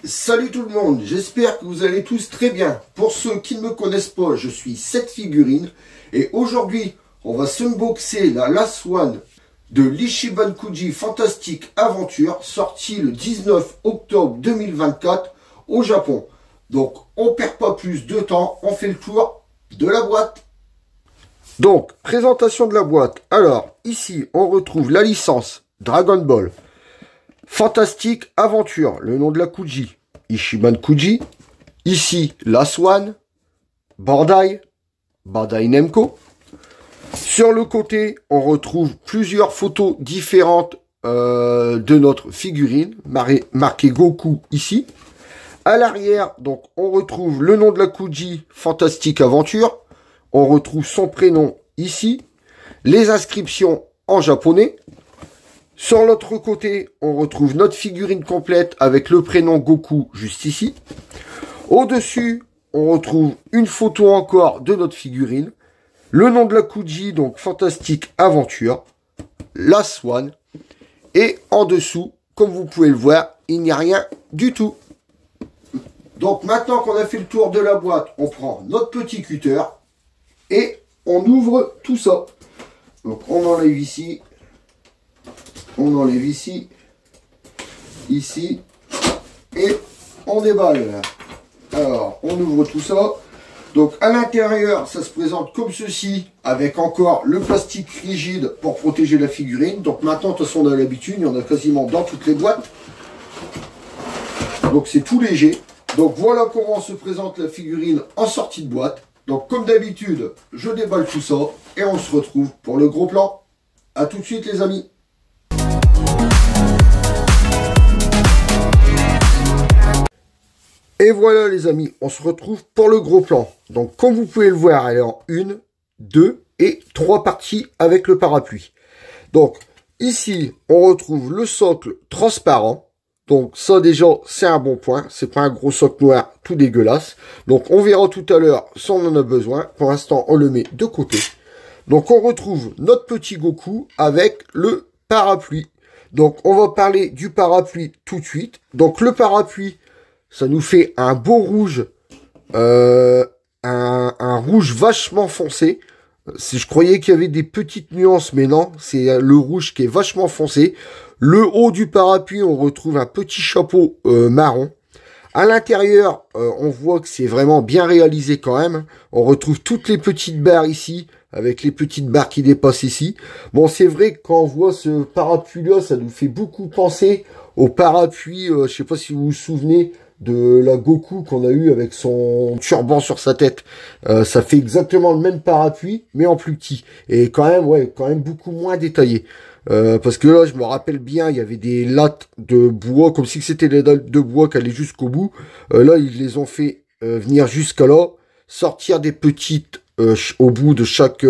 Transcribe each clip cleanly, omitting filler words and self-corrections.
Salut tout le monde, j'espère que vous allez tous très bien. Pour ceux qui ne me connaissent pas, je suis Cette Figurine et aujourd'hui on va s'unboxer la Last One de l'Ichiban Kuji Fantastic Aventure, sortie le 19 octobre 2024 au Japon. Donc on perd pas plus de temps, on fait le tour de la boîte. Donc, présentation de la boîte. Alors, ici on retrouve la licence Dragon Ball Fantastic Aventure, le nom de la Kuji, Ichiban Kuji. Ici, Last One, Bandai Namco. Sur le côté, on retrouve plusieurs photos différentes de notre figurine, marqué Goku ici. À l'arrière, donc, on retrouve le nom de la Kuji Fantastic Aventure. On retrouve son prénom ici. Les inscriptions en japonais. Sur l'autre côté, on retrouve notre figurine complète avec le prénom Goku juste ici. Au-dessus, on retrouve une photo encore de notre figurine. Le nom de la Kuji, donc Fantastic Aventure. Last One. Et en dessous, comme vous pouvez le voir, il n'y a rien du tout. Donc maintenant qu'on a fait le tour de la boîte, on prend notre petit cutter et on ouvre tout ça. Donc on enlève ici. On enlève ici, ici, et on déballe. Alors, on ouvre tout ça. Donc, à l'intérieur, ça se présente comme ceci, avec encore le plastique rigide pour protéger la figurine. Donc, maintenant, de toute façon, on a l'habitude, il y en a quasiment dans toutes les boîtes. Donc, c'est tout léger. Donc, voilà comment se présente la figurine en sortie de boîte. Donc, comme d'habitude, je déballe tout ça, et on se retrouve pour le gros plan. A tout de suite, les amis. Et voilà les amis, on se retrouve pour le gros plan. Donc comme vous pouvez le voir, elle est en 1, 2 et 3 parties avec le parapluie. Donc ici, on retrouve le socle transparent. Donc ça déjà, c'est un bon point. C'est pas un gros socle noir tout dégueulasse. Donc on verra tout à l'heure si on en a besoin. Pour l'instant, on le met de côté. Donc on retrouve notre petit Goku avec le parapluie. Donc on va parler du parapluie tout de suite. Donc le parapluie, ça nous fait un beau rouge, un rouge vachement foncé. Je croyais qu'il y avait des petites nuances, mais non, c'est le rouge qui est vachement foncé. Le haut du parapluie, on retrouve un petit chapeau marron. À l'intérieur, on voit que c'est vraiment bien réalisé quand même. On retrouve toutes les petites barres ici, avec les petites barres qui dépassent ici. Bon, c'est vrai que quand on voit ce parapluie-là, ça nous fait beaucoup penser au parapluie, je sais pas si vous vous souvenez, de la Goku qu'on a eu avec son turban sur sa tête. Ça fait exactement le même parapluie, mais en plus petit. Et quand même, ouais, quand même beaucoup moins détaillé. Parce que là, je me rappelle bien, il y avait des lattes de bois, comme si c'était des lattes de bois qui allaient jusqu'au bout. Là, ils les ont fait venir jusqu'à là, sortir des petites au bout de chaque...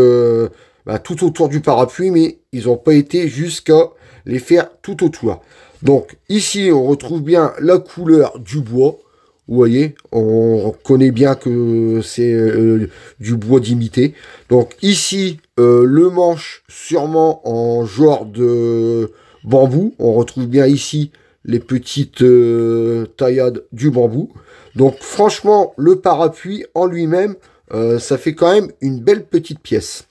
tout autour du parapluie, mais ils n'ont pas été jusqu'à les faire tout autour. Donc ici on retrouve bien la couleur du bois. Vous voyez, on connaît bien que c'est du bois d'imité. Donc ici le manche sûrement en genre de bambou. On retrouve bien ici les petites taillades du bambou. Donc franchement le parapluie en lui-même, ça fait quand même une belle petite pièce.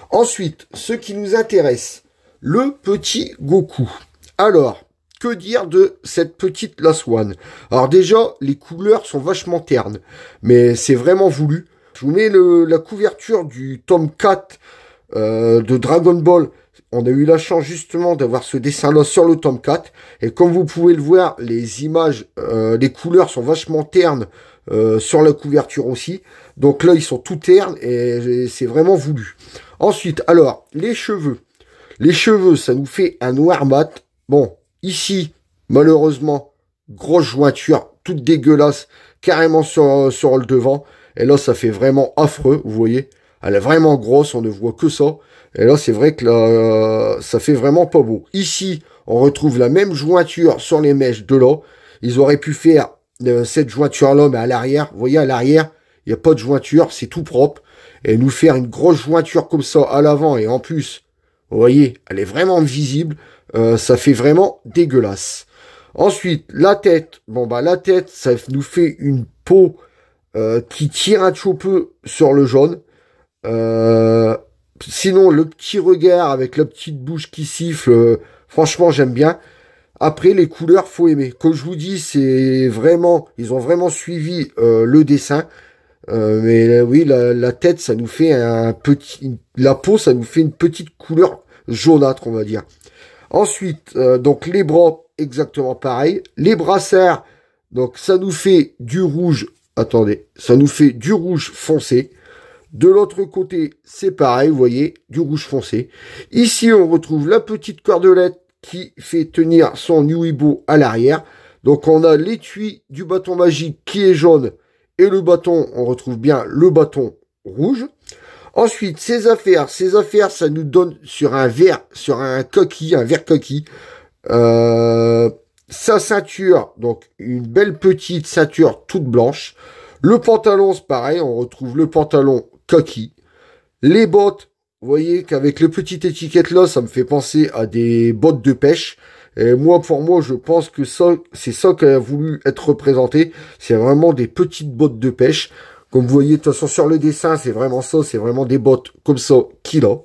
Ensuite, ce qui nous intéresse, le petit Goku. Alors, que dire de cette petite Last One? Alors déjà, les couleurs sont vachement ternes, mais c'est vraiment voulu. Je vous mets la couverture du tome 4 de Dragon Ball. On a eu la chance justement d'avoir ce dessin-là sur le tome 4. Et comme vous pouvez le voir, les images, les couleurs sont vachement ternes sur la couverture aussi. Donc là, ils sont tout ternes et c'est vraiment voulu. Ensuite, alors, les cheveux. Les cheveux, ça nous fait un noir mat. Bon, ici, malheureusement, grosse jointure, toute dégueulasse, carrément sur le devant. Et là, ça fait vraiment affreux, vous voyez. Elle est vraiment grosse, on ne voit que ça. Et là, c'est vrai que là, ça fait vraiment pas beau. Ici, on retrouve la même jointure sur les mèches de là. Ils auraient pu faire cette jointure-là, mais à l'arrière. Vous voyez, à l'arrière, il n'y a pas de jointure, c'est tout propre. Et nous faire une grosse jointure comme ça à l'avant, et en plus, vous voyez, elle est vraiment visible. Ça fait vraiment dégueulasse. Ensuite, la tête. Bon, bah, la tête, ça nous fait une peau qui tire un petit peu sur le jaune. Sinon, le petit regard avec la petite bouche qui siffle, franchement, j'aime bien. Après, les couleurs, faut aimer. Comme je vous dis, c'est vraiment, ils ont vraiment suivi le dessin. Mais oui, la tête, ça nous fait un petit, la peau, ça nous fait une petite couleur jaunâtre, on va dire. Ensuite, donc les bras, exactement pareil. Les brassards, donc ça nous fait du rouge. Attendez, ça nous fait du rouge foncé. De l'autre côté, c'est pareil, vous voyez, du rouge foncé. Ici, on retrouve la petite cordelette qui fait tenir son Uibo à l'arrière. Donc, on a l'étui du bâton magique qui est jaune. Et le bâton, on retrouve bien le bâton rouge. Ensuite, ces affaires, ça nous donne sur un verre, sur un coquille, un verre coquille. Sa ceinture, donc une belle petite ceinture toute blanche. Le pantalon, c'est pareil, on retrouve le pantalon coquille. Les bottes, vous voyez qu'avec les petites étiquettes là, ça me fait penser à des bottes de pêche. Et moi, pour moi, je pense que ça, c'est ça qui a voulu être représenté. C'est vraiment des petites bottes de pêche. Comme vous voyez, de toute façon, sur le dessin, c'est vraiment ça. C'est vraiment des bottes comme ça qu'il a.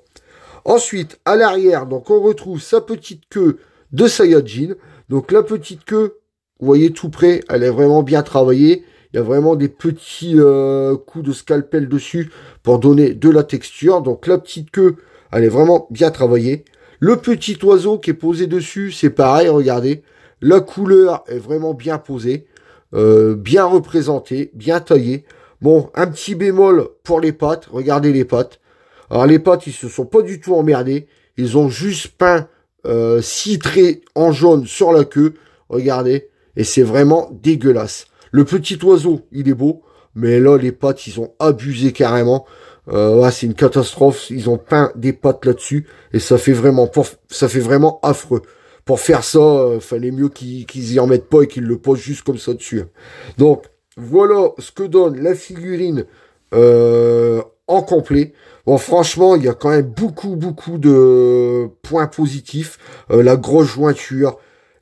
Ensuite, à l'arrière, donc on retrouve sa petite queue de Saiyajin. Donc la petite queue, vous voyez tout près, elle est vraiment bien travaillée. Il y a vraiment des petits coups de scalpel dessus pour donner de la texture. Donc la petite queue, elle est vraiment bien travaillée. Le petit oiseau qui est posé dessus, c'est pareil, regardez. La couleur est vraiment bien posée, bien représentée, bien taillée. Bon, un petit bémol pour les pattes. Regardez les pattes. Alors les pattes, ils se sont pas du tout emmerdés. Ils ont juste peint 6 traits en jaune sur la queue. Regardez. Et c'est vraiment dégueulasse. Le petit oiseau, il est beau. Mais là, les pattes, ils ont abusé carrément. Ouais, c'est une catastrophe. Ils ont peint des pattes là-dessus. Et ça fait vraiment affreux. Pour faire ça, fallait mieux qu'ils y en mettent pas et qu'ils le posent juste comme ça dessus. Donc, voilà ce que donne la figurine en complet. Bon, franchement, il y a quand même beaucoup de points positifs. La grosse jointure,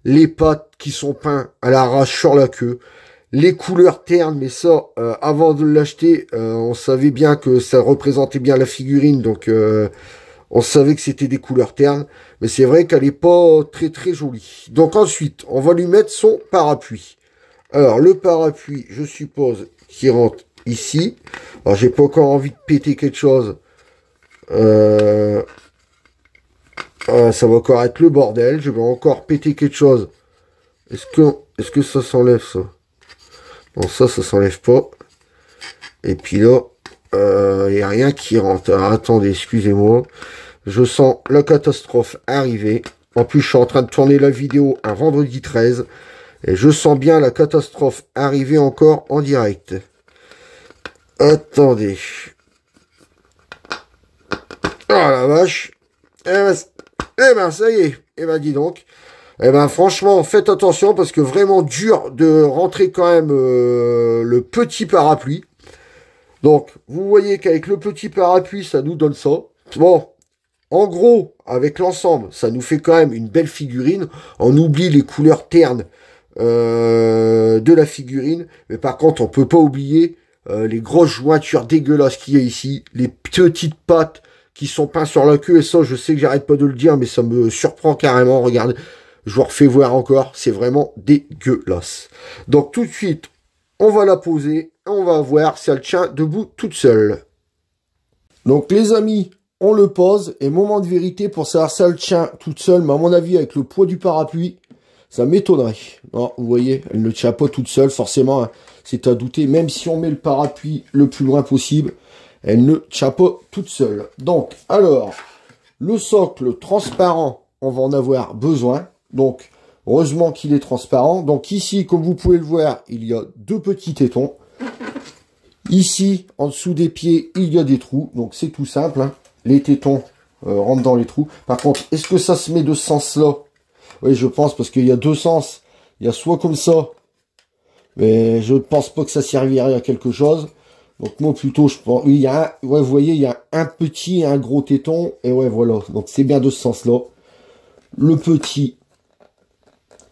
les pattes qui sont peintes à l'arrache sur la queue, les couleurs ternes, mais ça, avant de l'acheter, on savait bien que ça représentait bien la figurine, donc on savait que c'était des couleurs ternes, mais c'est vrai qu'elle est pas très jolie. Donc ensuite, on va lui mettre son parapluie. Alors, le parapluie, je suppose qu'il rentre ici. Alors, j'ai pas encore envie de péter quelque chose. Ça va encore être le bordel. Je vais encore péter quelque chose. Est-ce que ça s'enlève, ça? Non, ça s'enlève pas. Et puis là, il n'y a rien qui rentre. Alors, attendez, excusez-moi. Je sens la catastrophe arriver. En plus, je suis en train de tourner la vidéo un vendredi 13. Et je sens bien la catastrophe arriver encore en direct. Attendez. Oh la vache. Eh ben ça y est. Eh ben dis donc. Eh ben franchement, faites attention parce que vraiment dur de rentrer quand même le petit parapluie. Donc, vous voyez qu'avec le petit parapluie, ça nous donne ça. Bon, en gros, avec l'ensemble, ça nous fait quand même une belle figurine. On oublie les couleurs ternes de la figurine. Mais par contre, on peut pas oublier les grosses jointures dégueulasses qu'il y a ici. Les petites pattes qui sont peintes sur la queue. Et ça, je sais que j'arrête pas de le dire, mais ça me surprend carrément. Regardez. Je vous refais voir encore, c'est vraiment dégueulasse. Donc tout de suite, on va la poser et on va voir si elle tient debout toute seule. Donc les amis, on le pose et moment de vérité pour savoir si elle tient toute seule. Mais à mon avis, avec le poids du parapluie, ça m'étonnerait. Non, vous voyez, elle ne tient pas toute seule, forcément, hein, c'est à douter. Même si on met le parapluie le plus loin possible, elle ne tient pas toute seule. Donc, alors, le socle transparent, on va en avoir besoin. Donc, heureusement qu'il est transparent. Donc ici, comme vous pouvez le voir, il y a 2 petits tétons. Ici, en dessous des pieds, il y a des trous. Donc c'est tout simple, hein. Les tétons rentrent dans les trous. Par contre, est-ce que ça se met de ce sens-là? Oui, je pense, parce qu'il y a 2 sens. Il y a soit comme ça, mais je ne pense pas que ça servirait à quelque chose. Donc moi plutôt, je pense... Oui, il y a un... Ouais, vous voyez, il y a un petit et un gros téton. Et ouais, voilà. Donc c'est bien de ce sens-là. Le petit...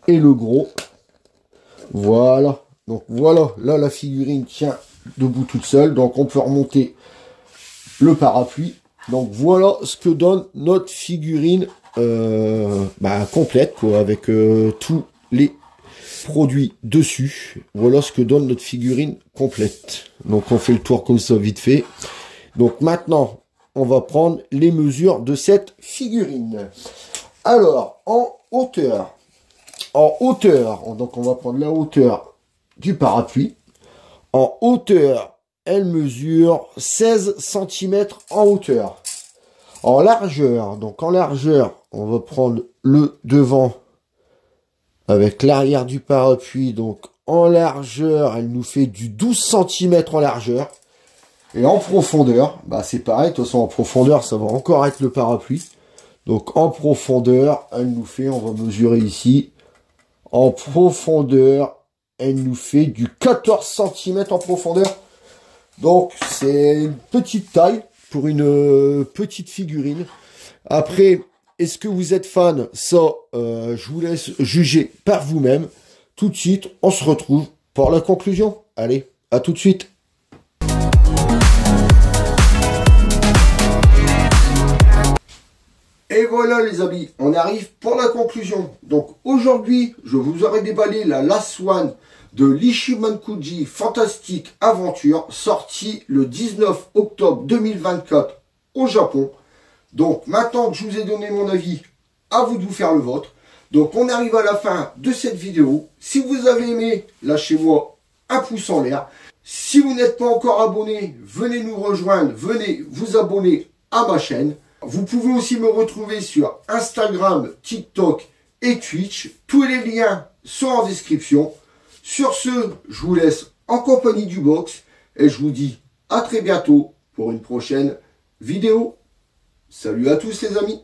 et le gros. Voilà. Donc voilà, là la figurine tient debout toute seule. Donc on peut remonter le parapluie. Donc voilà ce que donne notre figurine complète, quoi, avec tous les produits dessus. Voilà ce que donne notre figurine complète. Donc on fait le tour comme ça vite fait. Donc maintenant, on va prendre les mesures de cette figurine. Alors, en hauteur, donc on va prendre la hauteur du parapluie. En hauteur, elle mesure 16 cm en hauteur. En largeur, donc en largeur, on va prendre le devant avec l'arrière du parapluie. Donc en largeur, elle nous fait du 12 cm en largeur. Et en profondeur, bah c'est pareil, de toute façon en profondeur, ça va encore être le parapluie. Donc en profondeur, elle nous fait, on va mesurer ici, en profondeur, elle nous fait du 14 cm en profondeur. Donc c'est une petite taille pour une petite figurine. Après, est-ce que vous êtes fan? Ça, je vous laisse juger par vous-même. Tout de suite, on se retrouve pour la conclusion. Allez, à tout de suite. Et voilà les amis, on arrive pour la conclusion. Donc aujourd'hui, je vous aurais déballé la Last One de l'Ishimonkuji Fantastic Aventure, sortie le 19 octobre 2024 au Japon. Donc maintenant que je vous ai donné mon avis, à vous de vous faire le vôtre. Donc on arrive à la fin de cette vidéo. Si vous avez aimé, lâchez-moi un pouce en l'air. Si vous n'êtes pas encore abonné, venez nous rejoindre, venez vous abonner à ma chaîne. Vous pouvez aussi me retrouver sur Instagram, TikTok et Twitch. Tous les liens sont en description. Sur ce, je vous laisse en compagnie du box et je vous dis à très bientôt pour une prochaine vidéo. Salut à tous les amis.